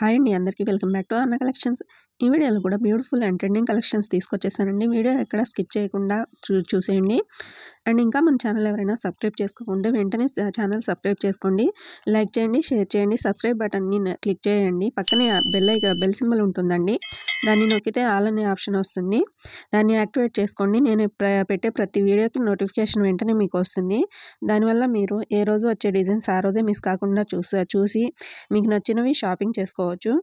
Hi అండి అందరికీ welcome back to Anna collections. ఈ వీడియోలో కూడా బ్యూటిఫుల్ అండ్ ట్రెండింగ్ కలెక్షన్స్ తీసుకొచ్చేసానండి. వీడియో ఎక్కడ స్కిప్ చేయకుండా చూసేయండి. అండ్ ఇంకా మన ఛానల్ ఎవరైనా సబ్స్క్రైబ్ చేసుకోకుంటే వెంటనే ఛానల్ సబ్స్క్రైబ్ చేసుకోండి. లైక్ చేయండి, షేర్ చేయండి, సబ్స్క్రైబ్ బటన్ని క్లిక్ చేయండి. పక్కనే బెల్ సింబల్ ఉంటుందండి. దాన్ని నొక్కితే ఆల్ అనే ఆప్షన్ వస్తుంది. దాన్ని యాక్టివేట్ చేసుకోండి. నేను పెట్టే ప్రతి వీడియోకి నోటిఫికేషన్ వెంటనే మీకు వస్తుంది. దానివల్ల మీరు ఏ రోజు వచ్చే డిజైన్స్ ఆ రోజే మిస్ కాకుండా చూసి మీకు నచ్చినవి షాపింగ్ చేసుకోవచ్చు.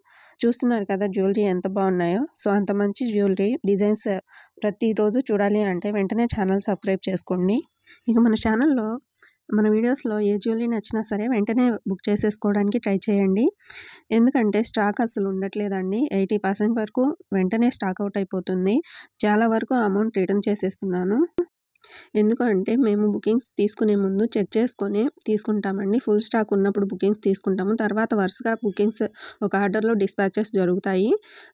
చూస్తున్నారు కదా జ్యువెలరీ ఎంత బాగున్నాయో. సో అంత మంచి జ్యువెలరీ డిజైన్స్ ప్రతిరోజు చూడాలి అంటే వెంటనే ఛానల్ సబ్స్క్రైబ్ చేసుకోండి. ఇక మన ఛానల్లో మన వీడియోస్లో ఏ జ్యువెలరీ నచ్చినా సరే వెంటనే బుక్ చేసేసుకోవడానికి ట్రై చేయండి. ఎందుకంటే స్టాక్ అసలు ఉండట్లేదండి. 80% వరకు వెంటనే స్టాక్ అవుట్ అయిపోతుంది. చాలా వరకు అమౌంట్ రిటర్న్ చేసేస్తున్నాను. ఎందుకంటే మేము బుకింగ్స్ తీసుకునే ముందు చెక్ చేసుకొని తీసుకుంటామండి. ఫుల్ స్టాక్ ఉన్నప్పుడు బుకింగ్స్ తీసుకుంటాము. తర్వాత వరుసగా బుకింగ్స్ ఒక ఆర్డర్లో డిస్పాచెస్ జరుగుతాయి.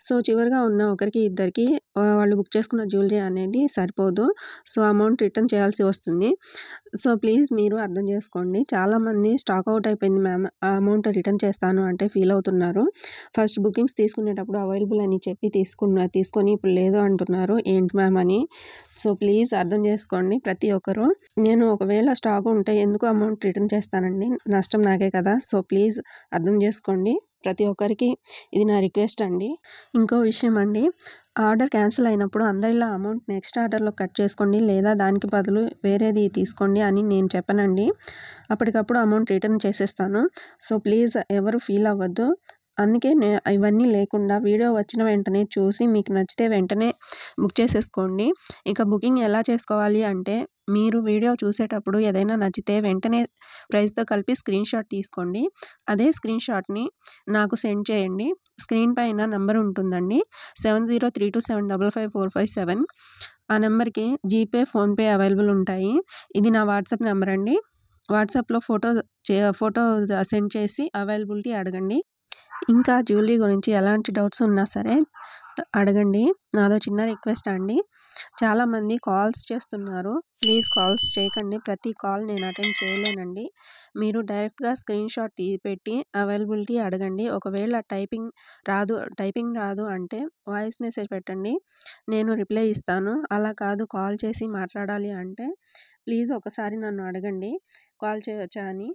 సో చివరిగా ఉన్న ఒకరికి ఇద్దరికి వాళ్ళు బుక్ చేసుకున్న జ్యువెలరీ అనేది సరిపోదు. సో అమౌంట్ రిటర్న్ చేయాల్సి వస్తుంది. సో ప్లీజ్ మీరు అర్థం చేసుకోండి. చాలామంది స్టాక్ అవుట్ అయిపోయింది మ్యామ్, ఆ అమౌంట్ రిటర్న్ చేస్తాను అంటే ఫీల్ అవుతున్నారు. ఫస్ట్ బుకింగ్స్ తీసుకునేటప్పుడు అవైలబుల్ అని చెప్పి తీసుకొని ఇప్పుడు లేదు అంటున్నారు ఏంటి మ్యామ్ అని. సో ప్లీజ్ అర్థం చేసుకోండి ప్రతి ఒక్కరు. నేను ఒకవేళ స్టాక్ ఉంటే ఎందుకు అమౌంట్ రిటర్న్ చేస్తానండి, నష్టం నాకే కదా. సో ప్లీజ్ అర్థం చేసుకోండి ప్రతి ఒక్కరికి. ఇది నా రిక్వెస్ట్ అండి. ఇంకో విషయం అండి, ఆర్డర్ క్యాన్సిల్ అయినప్పుడు అందరిలా అమౌంట్ నెక్స్ట్ ఆర్డర్లో కట్ చేసుకోండి లేదా దానికి బదులు వేరేది తీసుకోండి అని నేను చెప్పనండి. అప్పటికప్పుడు అమౌంట్ రిటర్న్ చేసేస్తాను. సో ప్లీజ్ ఎవరు ఫీల్ అవ్వద్దు. అందుకే ఇవన్నీ లేకుండా వీడియో వచ్చిన వెంటనే చూసి మీకు నచ్చితే వెంటనే బుక్ చేసేసుకోండి. ఇక బుకింగ్ ఎలా చేసుకోవాలి అంటే, మీరు వీడియో చూసేటప్పుడు ఏదైనా నచ్చితే వెంటనే ప్రైస్తో కలిపి స్క్రీన్ షాట్ తీసుకోండి. అదే స్క్రీన్ షాట్ని నాకు సెండ్ చేయండి. స్క్రీన్ పైన నెంబర్ ఉంటుందండి, 703227555457. ఆ నెంబర్కి జీపే, ఫోన్పే అవైలబుల్ ఉంటాయి. ఇది నా వాట్సాప్ నెంబర్ అండి. వాట్సాప్లో ఫోటో సెండ్ చేసి అవైలబిలిటీ అడగండి. ఇంకా జ్యువెలరీ గురించి ఎలాంటి డౌట్స్ ఉన్నా సరే అడగండి. నాదో చిన్న రిక్వెస్ట్ అండి, చాలామంది కాల్స్ చేస్తున్నారు. ప్లీజ్ కాల్స్ చేయకండి. ప్రతి కాల్ నేను అటెండ్ చేయలేనండి. మీరు డైరెక్ట్గా స్క్రీన్ షాట్ పెట్టి అవైలబిలిటీ అడగండి. ఒకవేళ టైపింగ్ రాదు అంటే వాయిస్ మెసేజ్ పెట్టండి, నేను రిప్లై ఇస్తాను. అలా కాదు కాల్ చేసి మాట్లాడాలి అంటే ప్లీజ్ ఒకసారి నన్ను అడగండి కాల్ చేయవచ్చా అని.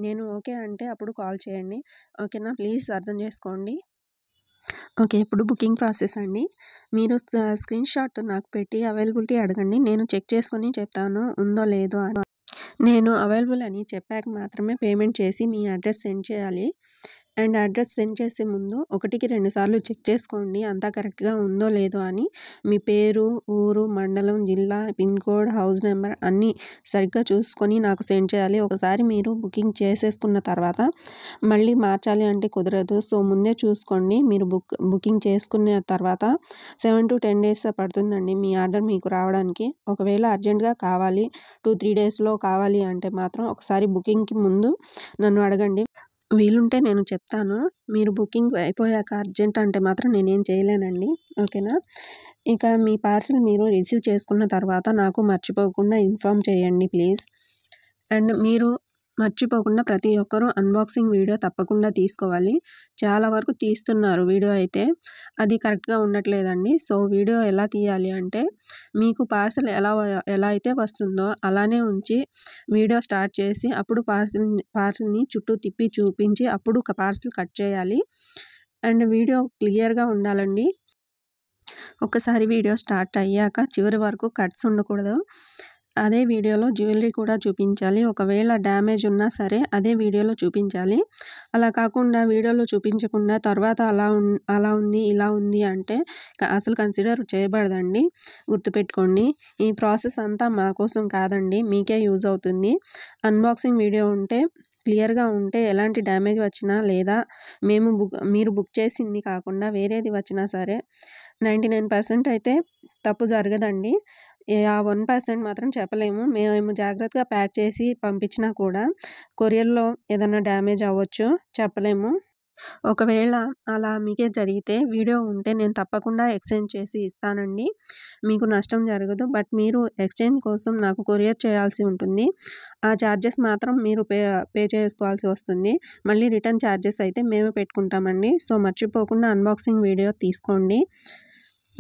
నేను ఓకే అంటే అప్పుడు కాల్ చేయండి. ఓకేనా, ప్లీజ్ అర్థం చేసుకోండి. ఓకే, ఇప్పుడు బుకింగ్ ప్రాసెస్ అండి. మీరు స్క్రీన్ షాట్ నాకు పెట్టి అవైలబిలిటీ అడగండి. నేను చెక్ చేసుకొని చెప్తాను ఉందో లేదో అని. నేను అవైలబుల్ అని చెప్పాక మాత్రమే పేమెంట్ చేసి మీ అడ్రస్ సెండ్ చేయాలి. అండ్ అడ్రస్ సెండ్ చేసే ముందు 1కి 2 సార్లు చెక్ చేసుకోండి అంతా కరెక్ట్గా ఉందో లేదో అని. మీ పేరు, ఊరు, మండలం, జిల్లా, పిన్ కోడ్, హౌస్ నెంబర్ అన్నీ సరిగ్గా చూసుకొని నాకు సెండ్ చేయాలి. ఒకసారి మీరు బుకింగ్ చేసేసుకున్న తర్వాత మళ్ళీ మార్చాలి అంటే కుదరదు. సో ముందే చూసుకోండి. మీరు బుకింగ్ చేసుకున్న తర్వాత 7 to 10 days పడుతుందండి మీ ఆర్డర్ మీకు రావడానికి. ఒకవేళ అర్జెంట్గా కావాలి 2-3 డేస్లో కావాలి అంటే మాత్రం ఒకసారి బుకింగ్కి ముందు నన్ను అడగండి. వీలుంటే నేను చెప్తాను. మీరు బుకింగ్ అయిపోయాక అర్జెంట్ అంటే మాత్రం నేనేం చేయలేనండి. ఓకేనా. ఇక మీ పార్సిల్ మీరు రిసీవ్ చేసుకున్న తర్వాత నాకు మర్చిపోకుండా ఇన్ఫామ్ చేయండి ప్లీజ్. అండ్ మీరు మర్చిపోకుండా ప్రతి ఒక్కరూ అన్బాక్సింగ్ వీడియో తప్పకుండా తీసుకోవాలి. చాలా వరకు తీస్తున్నారు వీడియో అయితే, అది కరెక్ట్గా ఉండట్లేదండి. సో వీడియో ఎలా తీయాలి అంటే, మీకు పార్సిల్ ఎలా అయితే వస్తుందో అలానే ఉంచి వీడియో స్టార్ట్ చేసి అప్పుడు పార్సిల్ని చుట్టూ తిప్పి చూపించి అప్పుడు ఒక పార్సిల్ కట్ చేయాలి. అండ్ వీడియో క్లియర్గా ఉండాలండి. ఒక్కసారి వీడియో స్టార్ట్ అయ్యాక చివరి వరకు కట్స్ ఉండకూడదు. అదే వీడియోలో జ్యువెలరీ కూడా చూపించాలి. ఒకవేళ డ్యామేజ్ ఉన్నా సరే అదే వీడియోలో చూపించాలి. అలా కాకుండా వీడియోలో చూపించకుండా తర్వాత అలా ఉంది ఇలా ఉంది అంటే అసలు కన్సిడర్ చేయబడదండి. గుర్తుపెట్టుకోండి. ఈ ప్రాసెస్ అంతా మా కోసం కాదండి, మీకే యూజ్ అవుతుంది. అన్బాక్సింగ్ వీడియో ఉంటే క్లియర్గా ఉంటే ఎలాంటి డ్యామేజ్ వచ్చినా లేదా మీరు బుక్ చేసింది కాకుండా వేరేది వచ్చినా సరే 99% అయితే తప్పు జరగదండి. ఆ 1% మాత్రం చెప్పలేము. మేము జాగ్రత్తగా ప్యాక్ చేసి పంపించినా కూడా కొరియర్లో ఏదైనా డ్యామేజ్ అవ్వచ్చు, చెప్పలేము. ఒకవేళ అలా మీకే జరిగితే వీడియో ఉంటే నేను తప్పకుండా ఎక్స్చేంజ్ చేసి ఇస్తానండి. మీకు నష్టం జరగదు. బట్ మీరు ఎక్స్చేంజ్ కోసం నాకు కొరియర్ చేయాల్సి ఉంటుంది. ఆ ఛార్జెస్ మాత్రం మీరు పే చేసుకోవాల్సి వస్తుంది. మళ్ళీ రిటర్న్ ఛార్జెస్ అయితే మేమే పెట్టుకుంటామండి. సో మర్చిపోకుండా అన్బాక్సింగ్ వీడియో తీసుకోండి.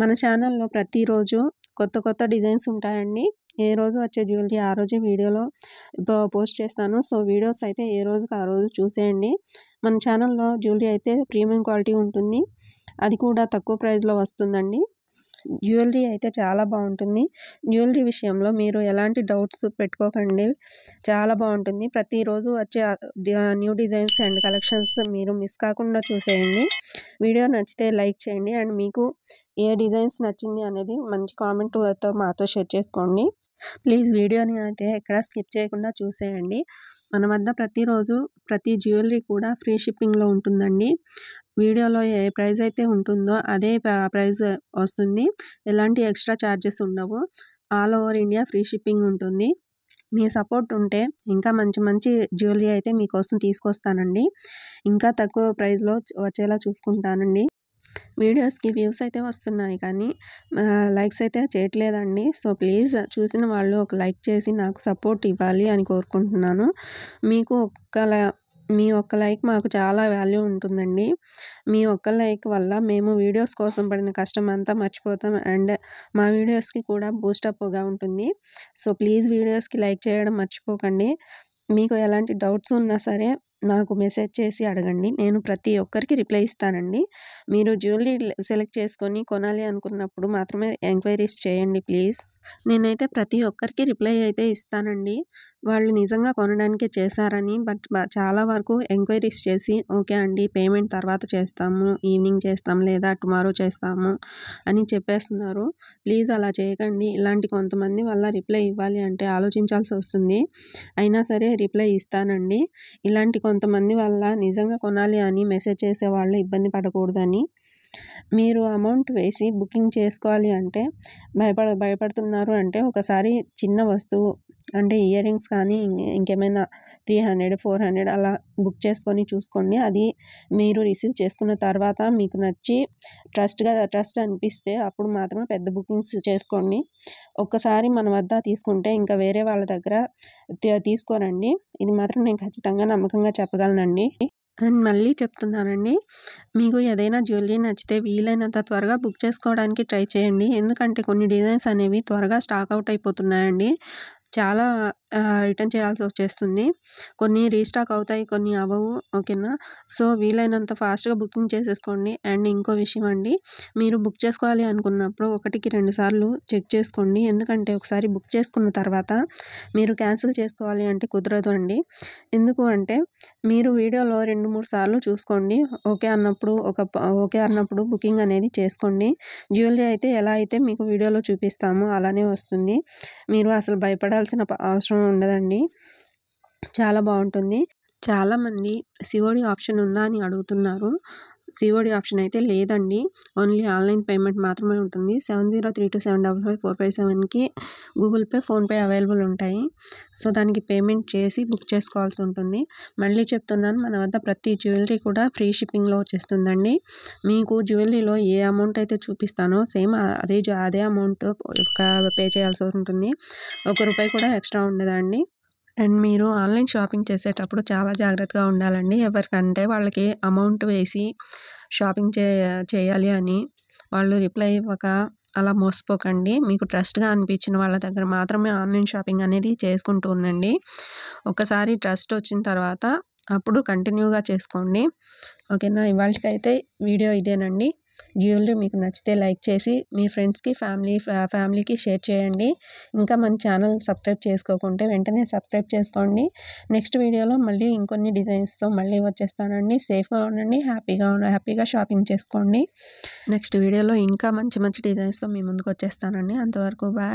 మన ఛానల్లో ప్రతిరోజు కొత్త డిజైన్స్ ఉంటాయండి. ఏ రోజు వచ్చే జ్యువెలరీ ఆ రోజే వీడియోలో పోస్ట్ చేస్తాను. సో వీడియోస్ అయితే ఏ రోజుకి ఆ రోజు చూసేయండి. మన ఛానల్లో జ్యువెలరీ అయితే ప్రీమియం క్వాలిటీ ఉంటుంది. అది కూడా తక్కువ ప్రైస్లో వస్తుందండి. జ్యువెలరీ అయితే చాలా బాగుంటుంది. జ్యువెలరీ విషయంలో మీరు ఎలాంటి డౌట్స్ పెట్టుకోకండి. చాలా బాగుంటుంది. ప్రతిరోజు వచ్చే న్యూ డిజైన్స్ అండ్ కలెక్షన్స్ మీరు మిస్ కాకుండా చూసేయండి. వీడియో నచ్చితే లైక్ చేయండి అండ్ మీకు ఏ డిజైన్స్ నచ్చింది అనేది మంచి కామెంట్తో మాతో షేర్ చేసుకోండి. ప్లీజ్ వీడియోని అయితే ఎక్కడ స్కిప్ చేయకుండా చూసేయండి. మన వద్ద ప్రతిరోజు ప్రతి జ్యువెలరీ కూడా ఫ్రీ షిప్పింగ్లో ఉంటుందండి. వీడియోలో ఏ ప్రైస్ అయితే ఉంటుందో అదే ప్రైస్ వస్తుంది. ఎలాంటి ఎక్స్ట్రా ఛార్జెస్ ఉండవు. All over India free shipping ఉంటుంది. మీ సపోర్ట్ ఉంటే ఇంకా మంచి జ్యువెలరీ అయితే మీకోసం తీసుకొస్తానండి. ఇంకా తక్కువ ప్రైస్లో వచ్చేలా చూసుకుంటానండి. వీడియోస్కి వ్యూస్ అయితే వస్తున్నాయి కానీ లైక్స్ అయితే చేయట్లేదండి. సో ప్లీజ్ చూసిన వాళ్ళు ఒక లైక్ చేసి నాకు సపోర్ట్ ఇవ్వాలి అని కోరుకుంటున్నాను. మీ ఒక్క లైక్ మాకు చాలా వాల్యూ ఉంటుందండి. మీ ఒక్క లైక్ వల్ల మేము వీడియోస్ కోసం పడిన కష్టం అంతా మర్చిపోతాం అండ్ మా వీడియోస్కి కూడా బూస్టప్గా ఉంటుంది. సో ప్లీజ్ వీడియోస్కి లైక్ చేయడం మర్చిపోకండి. మీకు ఎలాంటి డౌట్స్ ఉన్నా సరే నాకు మెసేజ్ చేసి అడగండి. నేను ప్రతి ఒక్కరికి రిప్లై ఇస్తానండి. మీరు జ్యువెలరీ సెలెక్ట్ చేసుకొని కొనాలి అనుకున్నప్పుడు మాత్రమే ఎంక్వైరీస్ చేయండి ప్లీజ్. నేనైతే ప్రతి ఒక్కరికి రిప్లై అయితే ఇస్తానండి. వాళ్ళు నిజంగా కొనడానికే చేశారని బట్ చాలా వరకు ఎంక్వైరీస్ చేసి ఓకే అండి పేమెంట్ తర్వాత చేస్తాము, ఈవినింగ్ చేస్తాం లేదా టుమారో చేస్తాము అని చెప్పేస్తున్నారు. ప్లీజ్ అలా చేయకండి. ఇలాంటి కొంతమంది వల్ల రిప్లై ఇవ్వాలి అంటే ఆలోచించాల్సి వస్తుంది. అయినా సరే రిప్లై ఇస్తానండి. ఇలాంటి కొంతమంది వల్ల నిజంగా కొనాలి అని మెసేజ్ చేసేవాళ్ళు ఇబ్బంది పడకూడదని. మీరు అమౌంట్ వేసి బుకింగ్ చేసుకోవాలి అంటే భయపడుతున్నారు అంటే ఒకసారి చిన్న వస్తువు అంటే ఇయర్ రింగ్స్ కానీ ఇంకేమైనా 300, 400 అలా బుక్ చేసుకొని చూసుకోండి. అది మీరు రిసీవ్ చేసుకున్న తర్వాత మీకు నచ్చి ట్రస్ట్ అనిపిస్తే అప్పుడు మాత్రమే పెద్ద బుకింగ్స్ చేసుకోండి. ఒక్కసారి మన వద్ద తీసుకుంటే ఇంకా వేరే వాళ్ళ దగ్గర తీసుకోరండి. ఇది మాత్రం నేను ఖచ్చితంగా నమ్మకంగా చెప్పగలనండి. అండ్ మళ్ళీ చెప్తున్నానండి, మీకు ఏదైనా జ్యువెలరీ నచ్చితే వీలైనంత త్వరగా బుక్ చేసుకోవడానికి ట్రై చేయండి. ఎందుకంటే కొన్ని డిజైన్స్ అనేవి త్వరగా స్టాక్ అవుట్ అయిపోతున్నాయండి. చాలా రిటర్న్ చేయాల్సి వచ్చేస్తుంది. కొన్ని రీస్టాక్ అవుతాయి, కొన్ని అవ్వవు. ఓకేనా? సో వీలైనంత ఫాస్ట్గా బుకింగ్ చేసేసుకోండి. అండ్ ఇంకో విషయం అండి, మీరు బుక్ చేసుకోవాలి అనుకున్నప్పుడు 1కి 2 సార్లు చెక్ చేసుకోండి. ఎందుకంటే ఒకసారి బుక్ చేసుకున్న తర్వాత మీరు క్యాన్సిల్ చేసుకోవాలి అంటే కుదరదు అండి. ఎందుకు అంటే మీరు వీడియోలో 2-3 సార్లు చూసుకోండి. ఓకే అన్నప్పుడు బుకింగ్ అనేది చేసుకోండి. జ్యువెలరీ అయితే ఎలా అయితే మీకు వీడియోలో చూపిస్తామో అలానే వస్తుంది. మీరు అసలు భయపడాల్సిన అవసరం ఉండదండి. చాలా బాగుంటుంది. చాలామంది సిఓడి ఆప్షన్ ఉందా అని అడుగుతున్నారు. సిఓడి ఆప్షన్ అయితే లేదండి. ఓన్లీ ఆన్లైన్ పేమెంట్ మాత్రమే ఉంటుంది. 7032755457కి గూగుల్ పే, ఫోన్పే అవైలబుల్ ఉంటాయి. సో దానికి పేమెంట్ చేసి బుక్ చేసుకోవాల్సి ఉంటుంది. మళ్ళీ చెప్తున్నాను, మన వద్ద ప్రతి జ్యువెలరీ కూడా ఫ్రీ షిప్పింగ్లో వచ్చేస్తుందండి. మీకు జ్యువెలరీలో ఏ అమౌంట్ అయితే చూపిస్తానో సేమ్ అదే అమౌంట్ పే చేయాల్సి ఉంటుంది. ₹1 కూడా ఎక్స్ట్రా ఉండదండి. అండ్ మీరు ఆన్లైన్ షాపింగ్ చేసేటప్పుడు చాలా జాగ్రత్తగా ఉండాలండి. ఎవరికంటే వాళ్ళకి అమౌంట్ వేసి షాపింగ్ చేయాలి అని వాళ్ళు రిప్లై ఇవ్వక అలా మోసపోకండి. మీకు ట్రస్ట్గా అనిపించిన వాళ్ళ దగ్గర మాత్రమే ఆన్లైన్ షాపింగ్ అనేది చేసుకుంటూ ఉండండి. ఒకసారి ట్రస్ట్ వచ్చిన తర్వాత అప్పుడు కంటిన్యూగా చేసుకోండి. ఓకేనా? ఇవాళకైతే వీడియో ఇదేనండి. జ్యువెలరీ మీకు నచ్చితే లైక్ చేసి మీ ఫ్రెండ్స్కి ఫ్యామిలీకి షేర్ చేయండి. ఇంకా మన ఛానల్ సబ్స్క్రైబ్ చేసుకోకుంటే వెంటనే సబ్స్క్రైబ్ చేసుకోండి. నెక్స్ట్ వీడియోలో మళ్ళీ ఇంకొన్ని డిజైన్స్తో మళ్ళీ వచ్చేస్తానండి. సేఫ్గా ఉండండి, హ్యాపీగా షాపింగ్ చేసుకోండి. నెక్స్ట్ వీడియోలో ఇంకా మంచి డిజైన్స్తో మీ ముందుకు వచ్చేస్తానండి. అంతవరకు బాయ్.